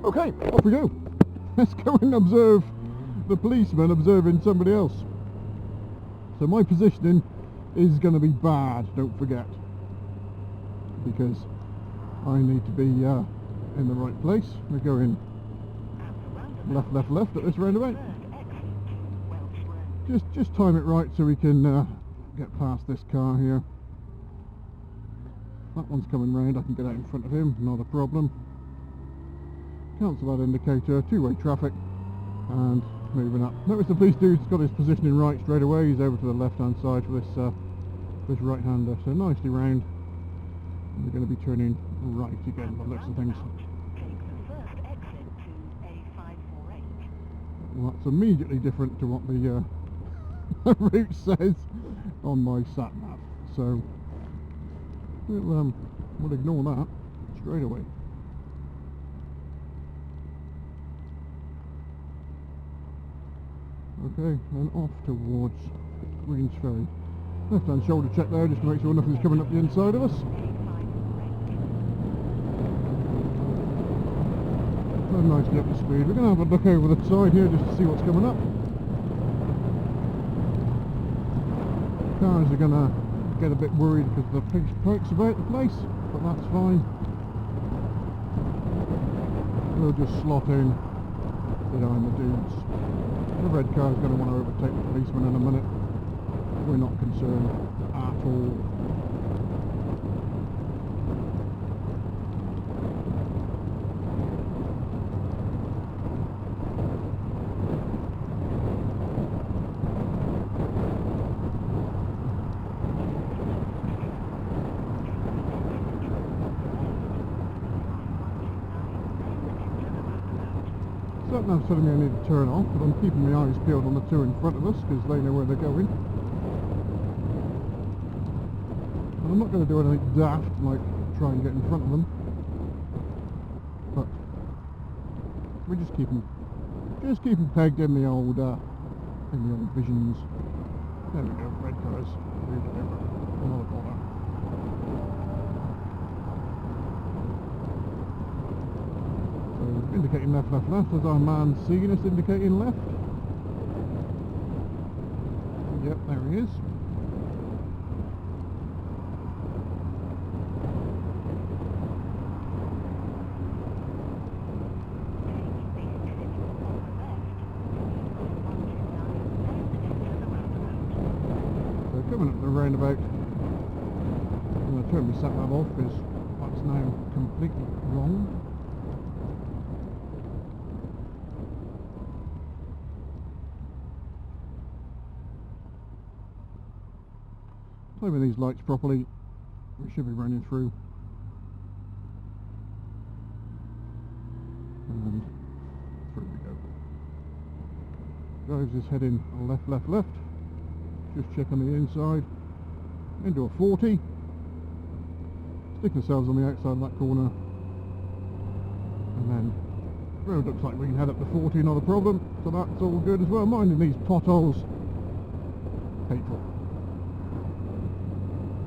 Okay, off we go. Let's go and observe the policeman observing somebody else. So my positioning is going to be bad, don't forget, because I need to be in the right place. We're going left, left, left at this roundabout. Just time it right so we can get past this car here. That one's coming round, I can get out in front of him, not a problem. Cancel that indicator, two-way traffic, and moving up. Notice the police dude's got his positioning right straight away. He's over to the left-hand side for this right-hander, so nicely round. And we're going to be turning right again by the looks of things. Well, that's immediately different to what the route says on my sat nav, so we'll ignore that straight away. Okay, and off towards Queen's Ferry. Left hand shoulder check there just to make sure nothing's coming up the inside of us. So nicely up to speed. We're going to have a look over the side here just to see what's coming up. Cars are going to get a bit worried because the police pikes about the place, but that's fine. We'll just slot in behind the dudes. The red car is going to want to overtake the policeman in a minute. We're not concerned at all. Satnav's telling me I need to turn off, but I'm keeping my eyes peeled on the two in front of us because they know where they're going. And I'm not going to do anything daft like try and get in front of them, but we just keep them pegged in the old visions. There we go, red colours. Another bother. Indicating left, left, left. As our man seeing us indicating left. Yep, there he is. So coming up the roundabout, I'm going to turn my sat nav off because that's now completely wrong. Timing these lights properly, we should be running through. And through we go. Drives is heading left, left, left. Just check on the inside. Into a 40. Stick ourselves on the outside of that corner. And then the road looks like we can head up to 40, not a problem. So that's all good as well. Minding these potholes. Hateful.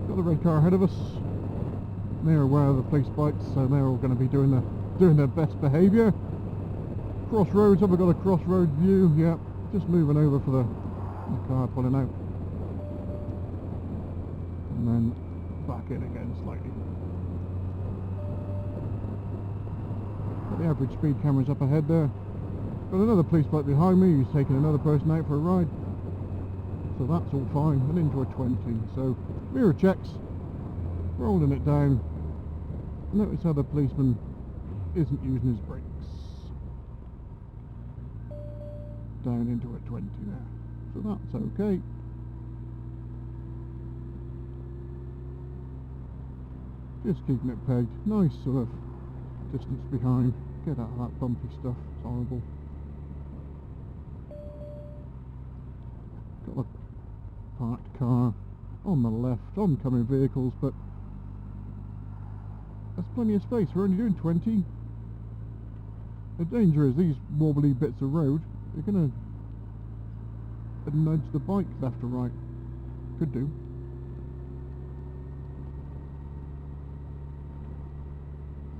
Got the red car ahead of us. They're aware of the police bikes, so they're all going to be doing their best behaviour. Crossroads, have we got a crossroad view? Yeah, just moving over for the car pulling out. And then back in again slightly. Got the average speed cameras up ahead there. Got another police bike behind me who's taking another person out for a ride. So that's all fine, and into a 20. So mirror checks, rolling it down. Notice how the policeman isn't using his brakes. Down into a 20 there. So that's okay. Just keeping it pegged. Nice sort of distance behind. Get out of that bumpy stuff. It's horrible. Got the parked car on the left, oncoming vehicles, but there's plenty of space. We're only doing 20. The danger is these wobbly bits of road, you're going to nudge the bike left or right. Could do.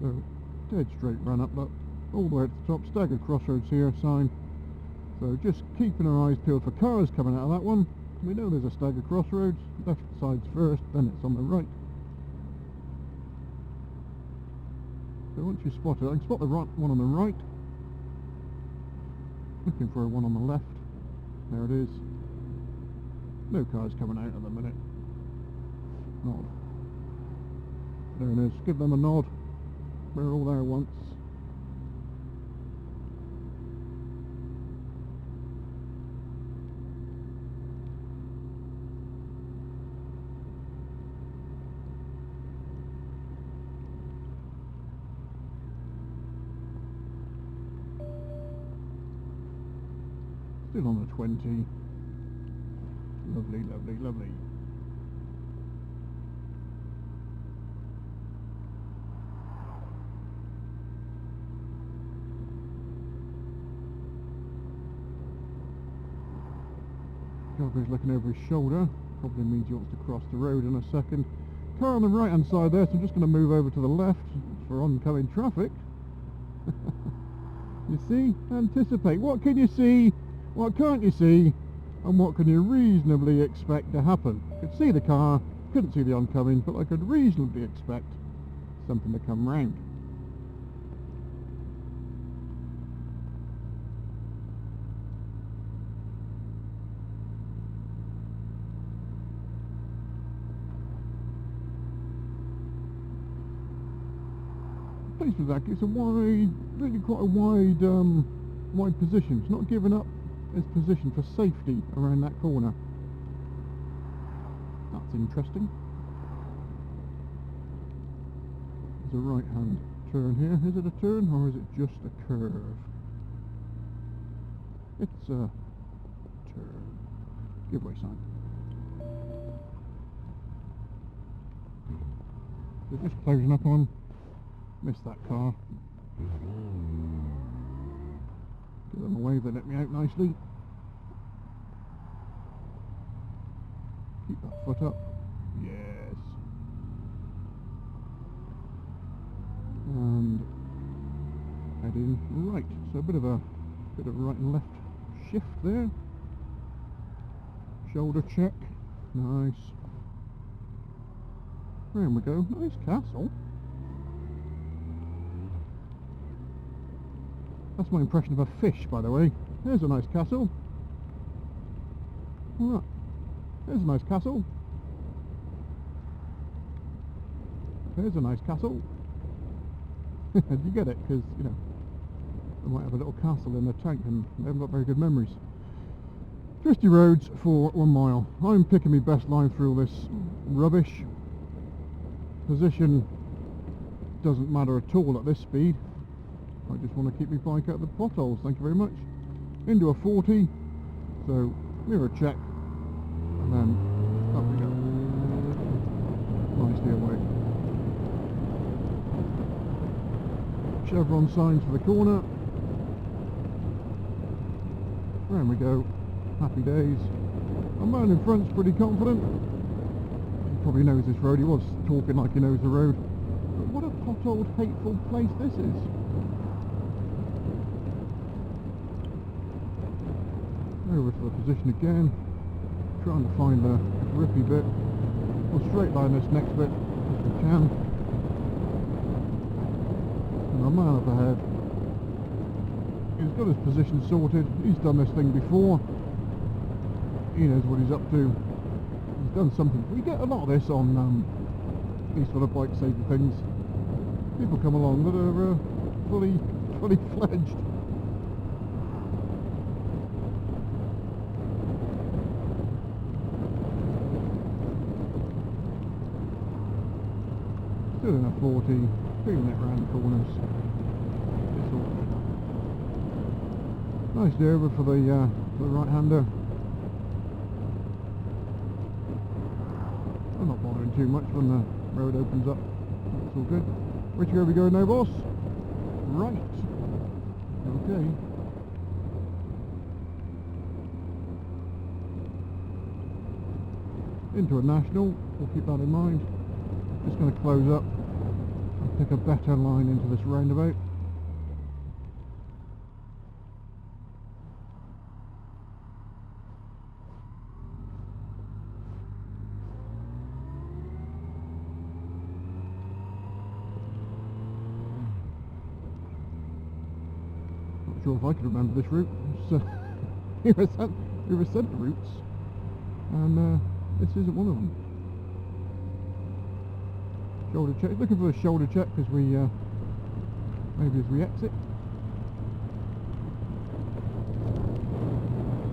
So, dead straight run up, look. all the way at the top, staggered crossroads here sign. So just keeping our eyes peeled for cars coming out of that one. We know there's a staggered crossroads, left side's first, then it's on the right. So once you spot it, I can spot the right one on the right. Looking for one on the left. There it is. No cars coming out at the minute. Nod. There it is. Give them a nod. We're all there once. Still on the 20. Lovely, lovely, lovely. Driver's looking over his shoulder. Probably means he wants to cross the road in a second. Car on the right hand side there, so I'm just going to move over to the left for oncoming traffic. You see? Anticipate. What can you see? What can't you see? And what can you reasonably expect to happen? I could see the car, couldn't see the oncoming, but I could reasonably expect something to come round. The place was actually, it's a wide, really quite a wide position. It's not giving up its position for safety around that corner. That's interesting. There's a right hand turn here. Is it a turn or is it just a curve? It's a turn. Give way sign. They're just closing up on. Missed that car. Give them a wave, they let me out nicely. Keep that foot up. Yes. And heading right. So a bit of right and left shift there. Shoulder check. Nice. There we go. Nice castle. That's my impression of a fish, by the way. There's a nice castle. Alright. There's a nice castle. There's a nice castle. You get it? Because, you know, they might have a little castle in their tank and they haven't got very good memories. Twisty roads for 1 mile. I'm picking my best line through all this rubbish. Position doesn't matter at all at this speed. I just want to keep my bike out of the potholes, thank you very much. Into a 40, so mirror check, and then up we go. Nicely away. Chevron signs for the corner. There we go. Happy days. The man in front's pretty confident. He probably knows this road. He was talking like he knows the road. But what a potholed, hateful place this is. Over to the position again, trying to find the grippy bit. We'll straight line this next bit if we can. And our man up ahead, he's got his position sorted. He's done this thing before. He knows what he's up to. He's done something. We get a lot of this on these sort of Bikesafe things. People come along that are fully fledged. Still in a 40, feeling it round the corners. It's all good. Nicely over for the right-hander. I'm not bothering too much when the road opens up. It's all good. Which way are we going now, boss? Right. Okay. Into a national, we'll keep that in mind. Just going to close up and pick a better line into this roundabout. sure if I could remember this route. So we were sent the routes, and this isn't one of them. Shoulder check. Looking for a shoulder check as we maybe as we exit.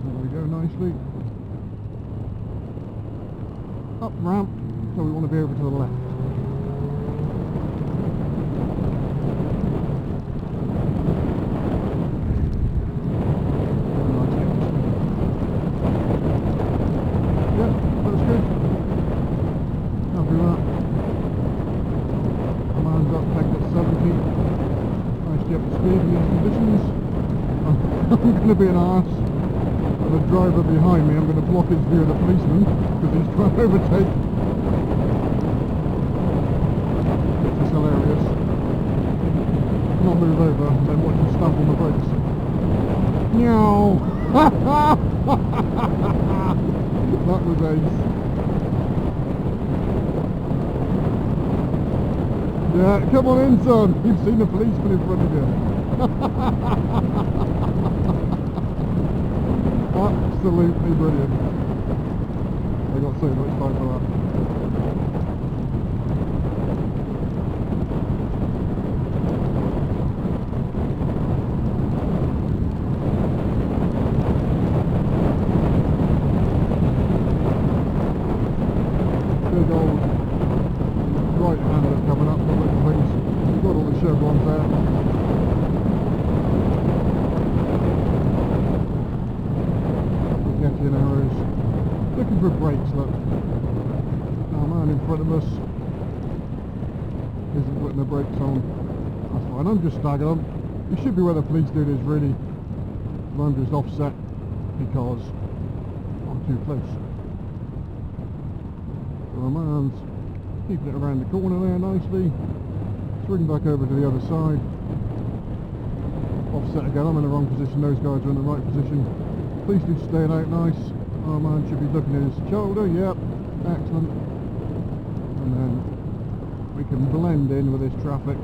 There we go, nicely. Up ramp, so we want to be over to the left. Yeah, that's good. Happy with that. Man's up, pegged at 70. Nicely up to speed in these conditions. I'm going to be an arse. And the driver behind me, I'm going to block his view of the policeman because he's trying to overtake. Which is hilarious. Not move over and then watch him stamp on the brakes. Meow! That was ace. Yeah, come on in, son. You've seen the policeman in front of you. Absolutely brilliant. I got so much time for that. Big old right-hander coming up, the little things. You've got all the chevrons there. Getting arrows. Looking for brakes, look. Our man in front of us isn't putting the brakes on. That's fine, I'm just staggered on. You should be where the police do this really. But I'm just offset because I'm too close. So our man's keeping it around the corner there nicely. Swing back over to the other side. Offset again, I'm in the wrong position, those guys are in the right position. Please do staying out nice. Our man should be looking at his shoulder, yep, excellent. And then we can blend in with this traffic.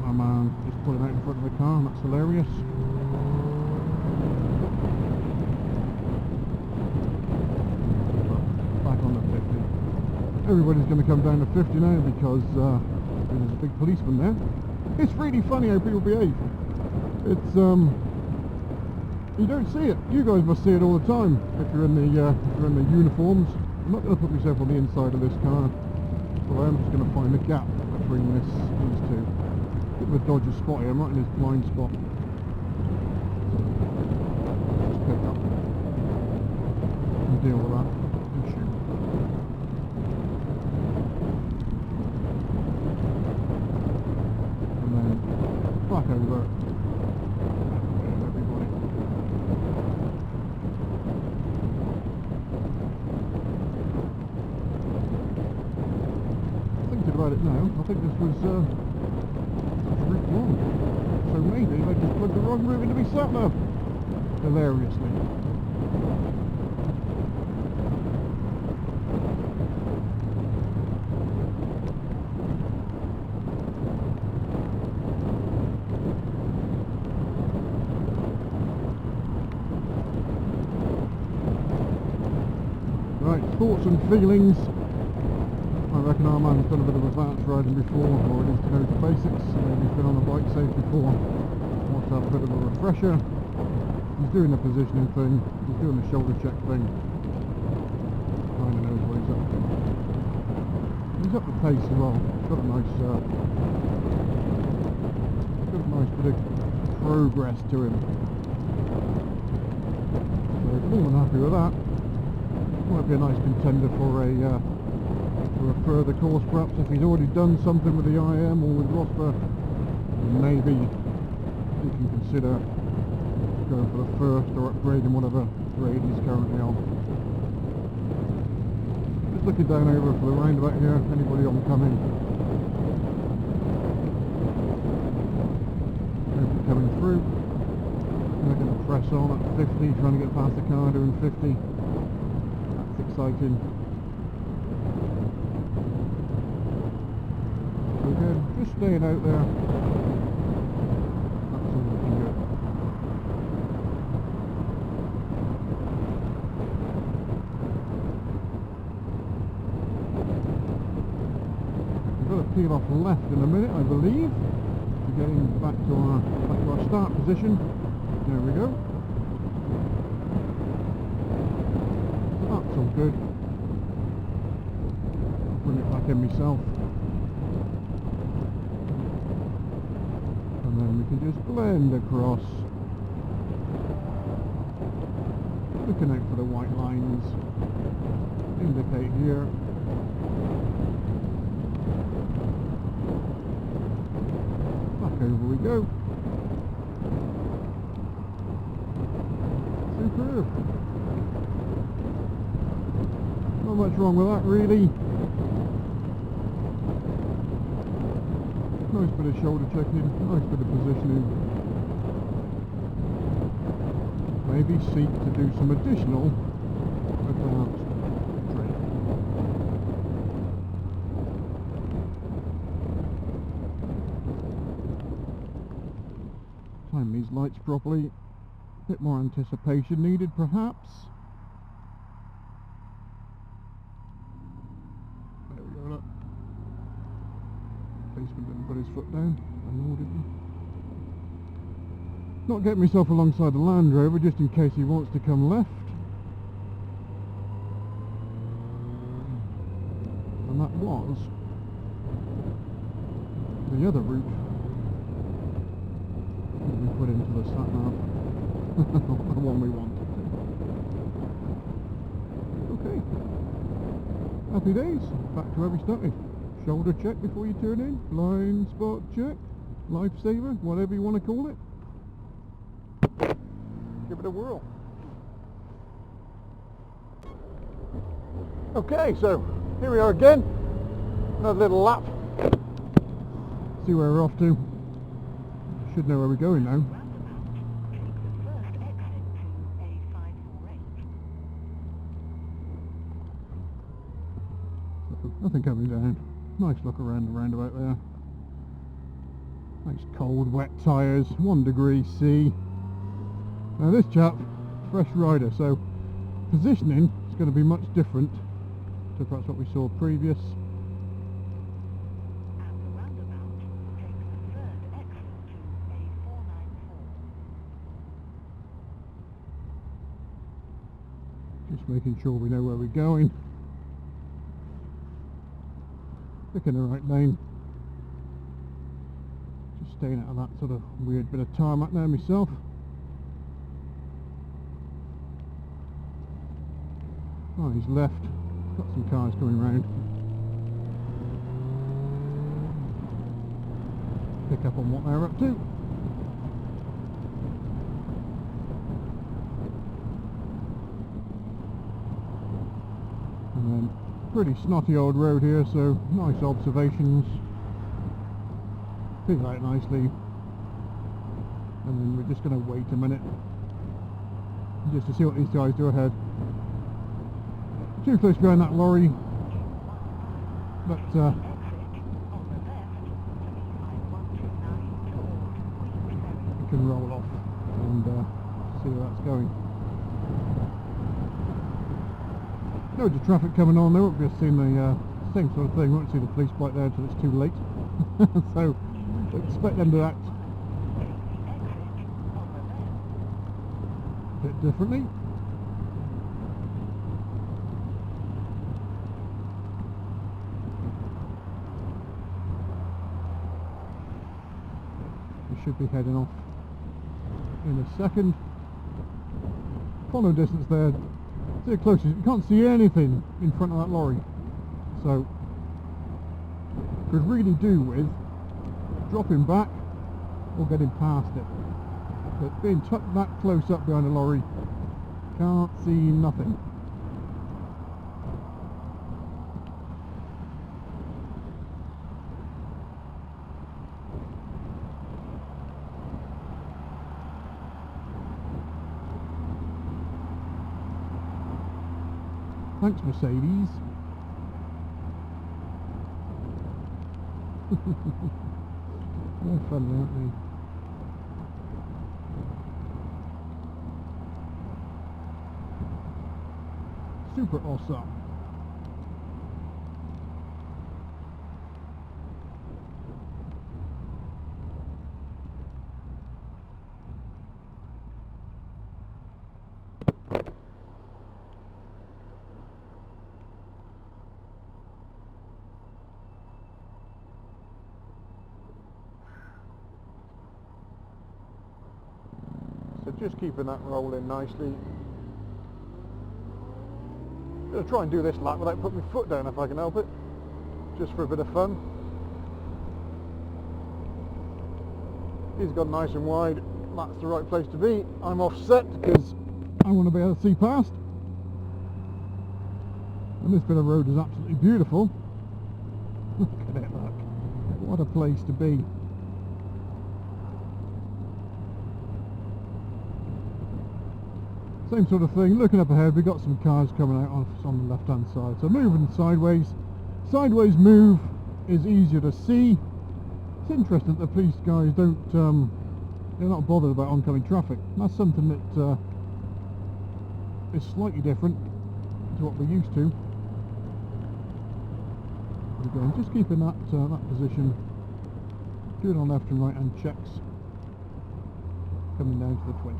Our man is pulling out in front of the car, and that's hilarious. Back on the 50. Everybody's going to come down to 50 now because there's a big policeman there. It's really funny how people behave. It's you don't see it. You guys must see it all the time if you're in the uniforms. I'm not going to put myself on the inside of this car, but I'm just going to find the gap between these two. Bit of a dodgy spot here. I'm right in this blind spot. Just pick up and deal with that issue. And then back over. About it now, I think this was route 1, so maybe they just put the wrong route into me sat nav, hilariously. Right, thoughts and feelings. I reckon our man's done a bit of advanced riding before, or at least knows the basics. Maybe he's been on a Bikesafe before. Wants to have a bit of a refresher. He's doing the positioning thing, he's doing the shoulder check thing. Kinda knows what he's up to. He's up the pace as well. He's got a nice bit of progress to him. So more than happy with that. Might be a nice contender for a further course perhaps if he's already done something with the IM or with Rosper. Maybe he can consider going for the first or upgrading whatever grade he's currently on. Just looking down over for the roundabout here, anybody oncoming. Nobody coming through. They're going to press on at 50, trying to get past the car doing 50. That's exciting. Again, just staying out there. That's all looking good. We've got to peel off left in a minute, I believe. We're getting back to our start position. There we go. So that's all good. I'll bring it back in myself. And then we can just blend across. Looking out for the white lines. Indicate here. Back over we go. Superb. Not much wrong with that really. Nice bit of shoulder checking, nice bit of positioning. Maybe seek to do some additional advanced training. Time these lights properly. A bit more anticipation needed perhaps. There we go, look. Policeman didn't put his foot down, and nor did he. Not getting myself alongside the Land Rover just in case he wants to come left. And that was the other route that we put into the sat nav. The one we wanted to. Okay. Happy days. Back to where we started. Shoulder check before you turn in. Blind spot check. Lifesaver. Whatever you want to call it. Give it a whirl. Okay, so here we are again. Another little lap. See where we're off to. Should know where we're going now. Nothing coming down. Nice look around the roundabout there. Nice cold, wet tyres. 1 degree C. Now this chap, fresh rider, so positioning is going to be much different to perhaps what we saw previous. Just making sure we know where we're going. Picking the right lane. Just staying out of that sort of weird bit of tarmac there myself. Oh, he's left. Got some cars coming round. Pick up on what they're up to. And then pretty snotty old road here, so nice observations. Pig out nicely. And then we're just going to wait a minute just to see what these guys do ahead. Too close behind that lorry, but we can roll off and see where that's going. Loads of traffic coming on. They won't be seeing the same sort of thing. Won't see the police bike there until it's too late. So expect them to act a bit differently. Should be heading off in a second. Follow distance there. See how close you can't see anything in front of that lorry, so could really do with dropping back or getting past it. But being tucked that close up behind a lorry, can't see nothing. Thanks, Mercedes. They're funny, aren't they? Super awesome. So just keeping that rolling nicely. I'm going to try and do this lap without putting my foot down if I can help it, just for a bit of fun. He's gone nice and wide, that's the right place to be. I'm offset because I want to be able to see past. And this bit of road is absolutely beautiful. Look at it, look. What a place to be. Same sort of thing, looking up ahead, we've got some cars coming out on the left hand side. So moving sideways. Sideways move is easier to see. It's interesting that the police guys don't, they're not bothered about oncoming traffic. That's something that is slightly different to what we're used to. Again, just keeping that position, doing on left and right hand checks, coming down to the 20.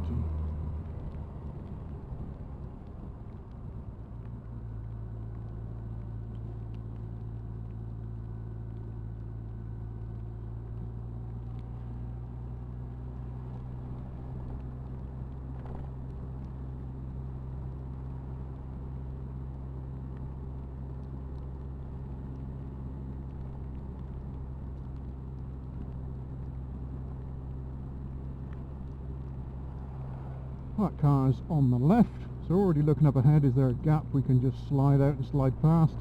That car's on the left, so already looking up ahead. Is there a gap we can just slide out and slide past?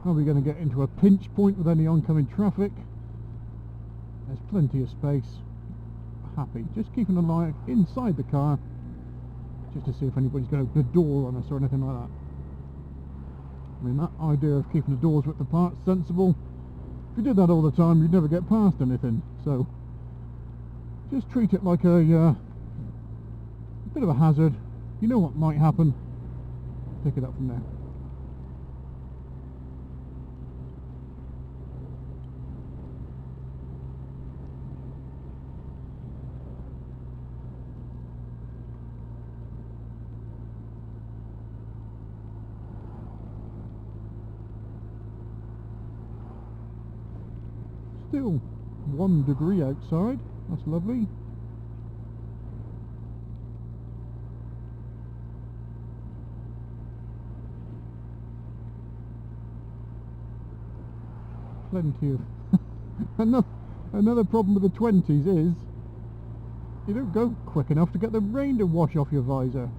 Are we going to get into a pinch point with any oncoming traffic? There's plenty of space. Happy. Just keeping an eye inside the car, just to see if anybody's going to open a door on us or anything like that. I mean, that idea of keeping the doors width apart is sensible. If you did that all the time, you'd never get past anything. So just treat it like a bit of a hazard. You know what might happen. Pick it up from there. Still 1 degree outside. That's lovely. Plenty of another problem with the 20s is you don't go quick enough to get the rain to wash off your visor.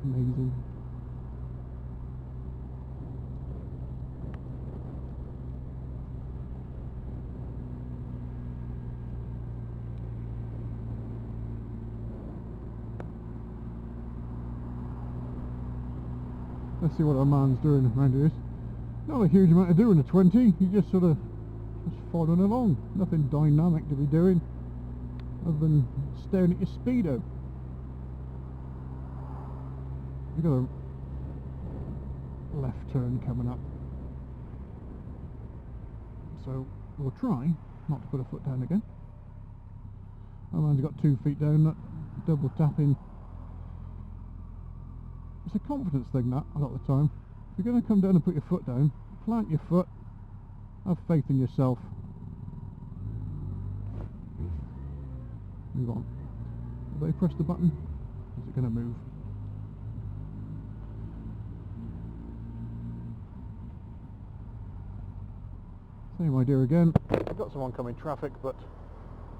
Amazing. Let's see what our man's doing around here. Not a huge amount to do in a 20, you just sort of just following along. Nothing dynamic to be doing other than staring at your speedo. We've got a left turn coming up, so we'll try not to put a foot down again. Our man's got 2 feet down, that double tapping. It's a confidence thing, that, a lot of the time. If you're going to come down and put your foot down, plant your foot, have faith in yourself. Move on. Have they pressed the button? Is it going to move? Same idea again. We've got some oncoming traffic, but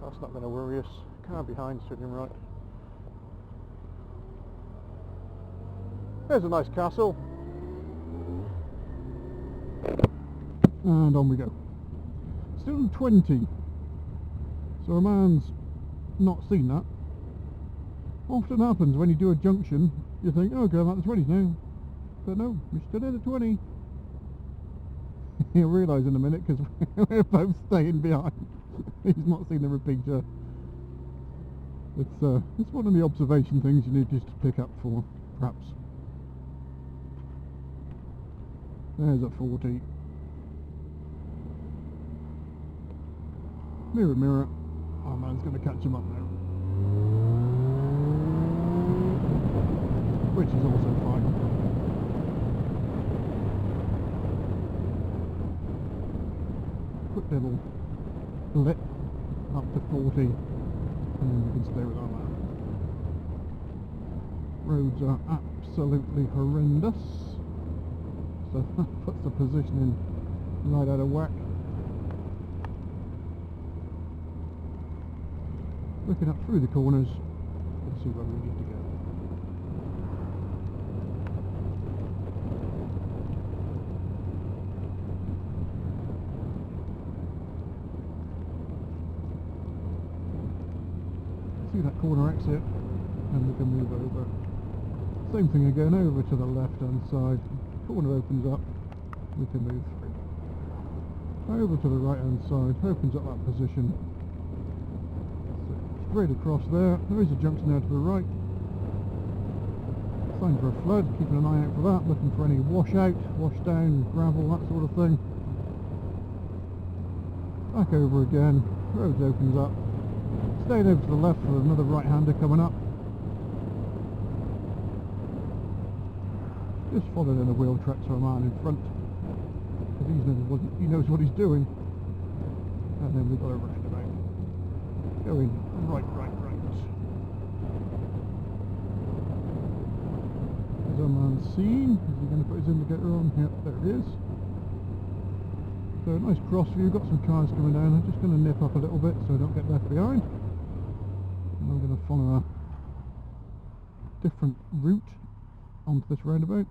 that's not going to worry us. Car behind, sitting right. There's a nice castle. And on we go. Still in 20. So a man's not seen that. Often happens when you do a junction, you think, oh, okay, I'm at the 20s now. But no, we're still in the 20. He'll realise in a minute because we're both staying behind. He's not seen the repeater. It's one of the observation things you need just to pick up for, perhaps. There's a 40. Mirror, mirror. Oh, man's going to catch him up now. Which is also fine. Quick little blip up to 40, and then we can stay with our lap. Roads are absolutely horrendous, so that puts the positioning right out of whack. Looking up through the corners, let's see where we need to go. See that corner exit, and we can move over. Same thing again, over to the left hand side. Corner opens up, we can move through. Over to the right hand side, opens up that position. So straight across there. There is a junction there to the right. Sign for a flood, keeping an eye out for that, looking for any washout, wash down, gravel, that sort of thing. Back over again, road opens up. Staying over to the left for another right-hander coming up. Just following in a wheel track to a man in front, because he knows what he's doing. And then we've got a roundabout. Going right. There's our man seen. Is he going to put his indicator on? Yep, there he is. So a nice cross view, got some cars coming down. I'm just going to nip up a little bit so I don't get left behind. And I'm going to follow a different route onto this roundabout.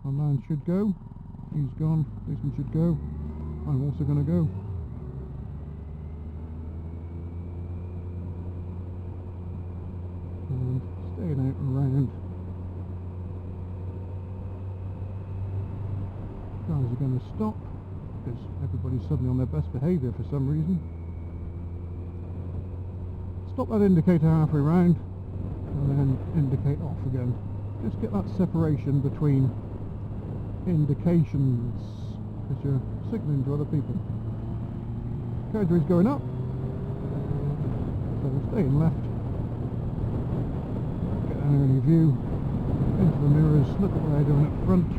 My man should go. He's gone. Policeman should go. I'm also going to go. And staying out and round. Cars are going to stop because everybody's suddenly on their best behaviour for some reason. Stop that indicator halfway round and then indicate off again. Just get that separation between indications as you're signalling to other people. Carriageway's going up, so we're staying left. Get an early view into the mirrors, look at what they're doing up front.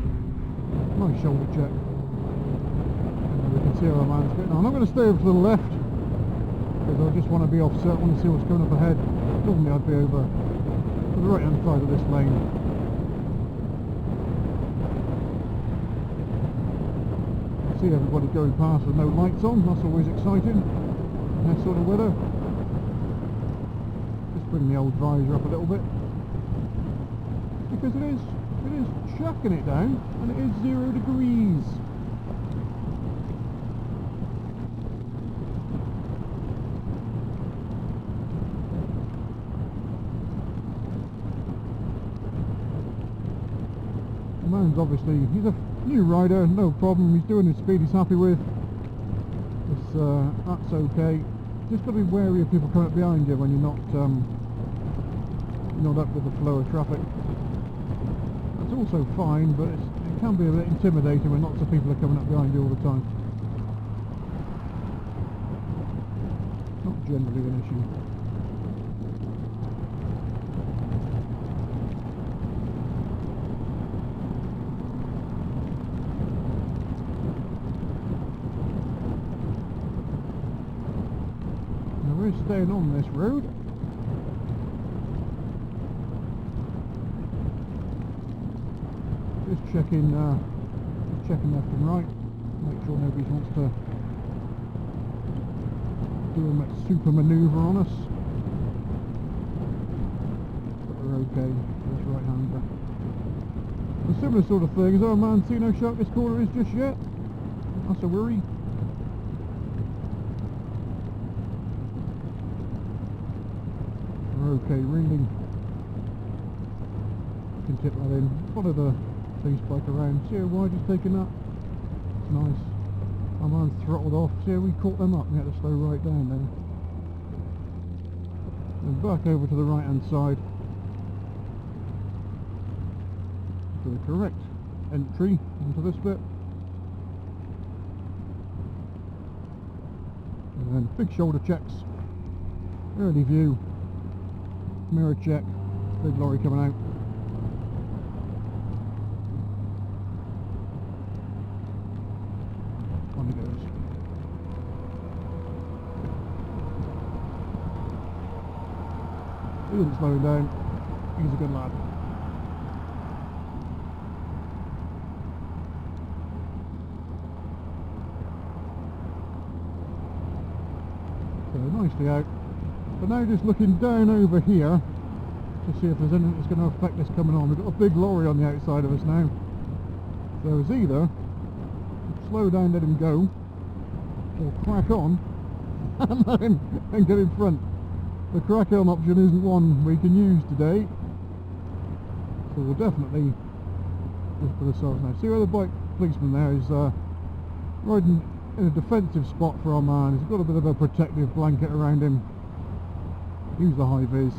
Nice shoulder check. And we can see how our man's getting on. I'm going to stay over to the left because I just want to be offset. I want to see what's coming up ahead. Normally I'd be over to the right hand side of this lane. See everybody going past with no lights on. That's always exciting in that sort of weather. Just bring the old visor up a little bit because it is chucking it down and it is 0 degrees. The man's obviously, he's a new rider, no problem, he's doing his speed he's happy with. That's okay. Just got to be wary of people coming up behind you when you're not up with the flow of traffic. That's also fine, but it can be a bit intimidating when lots of people are coming up behind you all the time. Not generally an issue. Now we're staying on this road. Just checking left and right, make sure nobody wants to do a super manoeuvre on us. But we're okay for this right hander. A similar sort of thing, is our man seen how sharp this corner is just yet? That's a worry. We're okay, really. Can tip that in. Follow the police bike around. See how wide he's taking that? Nice. My man throttled off. See how we caught them up? We had to slow right down then. And back over to the right hand side. To the correct entry into this bit. And then big shoulder checks. Early view. Mirror check. Big lorry coming out. On he goes. He isn't slowing down. He's a good lad. So nicely out. But now just looking down over here to see if there's anything that's going to affect this coming on. We've got a big lorry on the outside of us now. So it's either slow down, let him go, or crack on and let him and get in front. The crack on option isn't one we can use today, so we'll definitely just put ourselves now. See where the bike policeman there is riding in a defensive spot for our man. He's got a bit of a protective blanket around him. Use the high vis.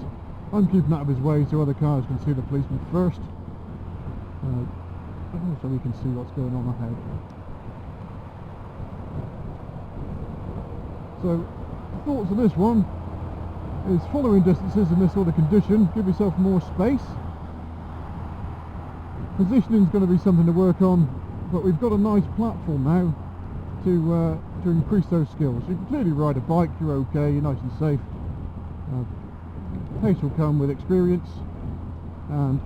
I'm keeping out of his way so other cars can see the policeman first, so we can see what's going on ahead. So, thoughts on this one is following distances in this sort of condition, give yourself more space. Positioning is going to be something to work on, but we've got a nice platform now to increase those skills. You can clearly ride a bike, you're okay, you're nice and safe. Pace will come with experience and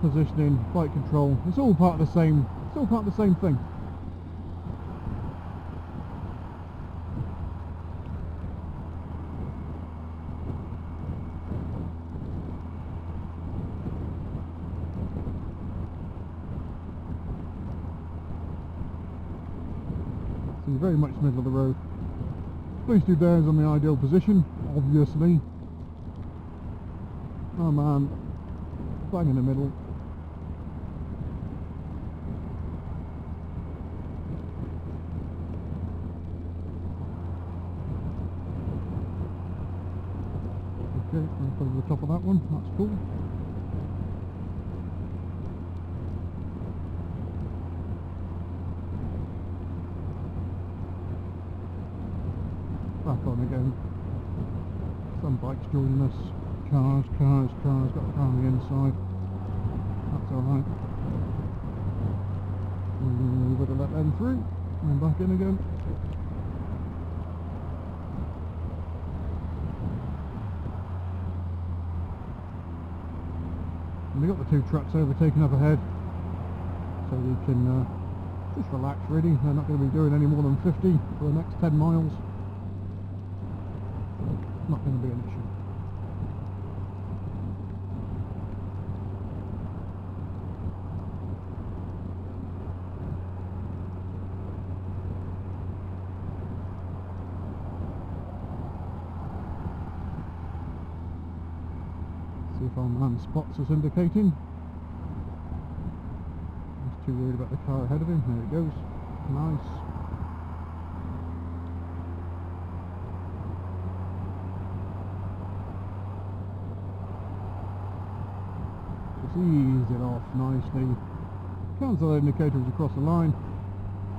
positioning, bike control. It's all part of the same. It's all part of the same thing. So you're very much middle of the road. Please do down's on the ideal position, obviously. Oh man, bang in the middle. Okay, I'll go to the top of that one, that's cool. Back on again. Some bikes joining us. Cars, got a car on the inside. That's alright. We better let them through. And back in again. And we've got the two trucks overtaking up ahead. So we can just relax really. They're not going to be doing any more than 50 for the next 10 miles. Not going to be an issue. See if our man spots us indicating. He's too worried about the car ahead of him. There it goes. Nice. Just ease it off nicely. Cancel that indicator as you cross the line.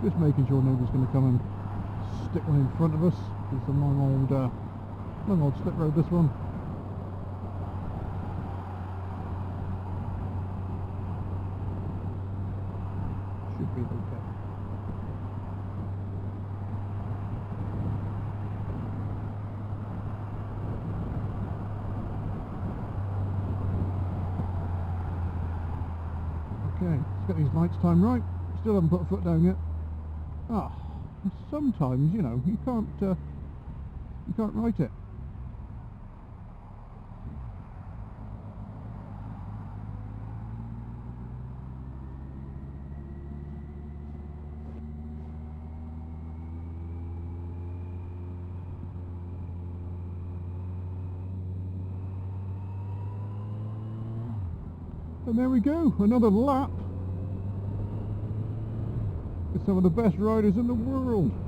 Just making sure nobody's going to come and stick one in front of us. It's a long old slip road, this one. Should be okay. Okay, let's get these lights timed right. Still haven't put a foot down yet. Ah, sometimes, you know, you can't write it. And there we go, another lap. some of the best riders in the world.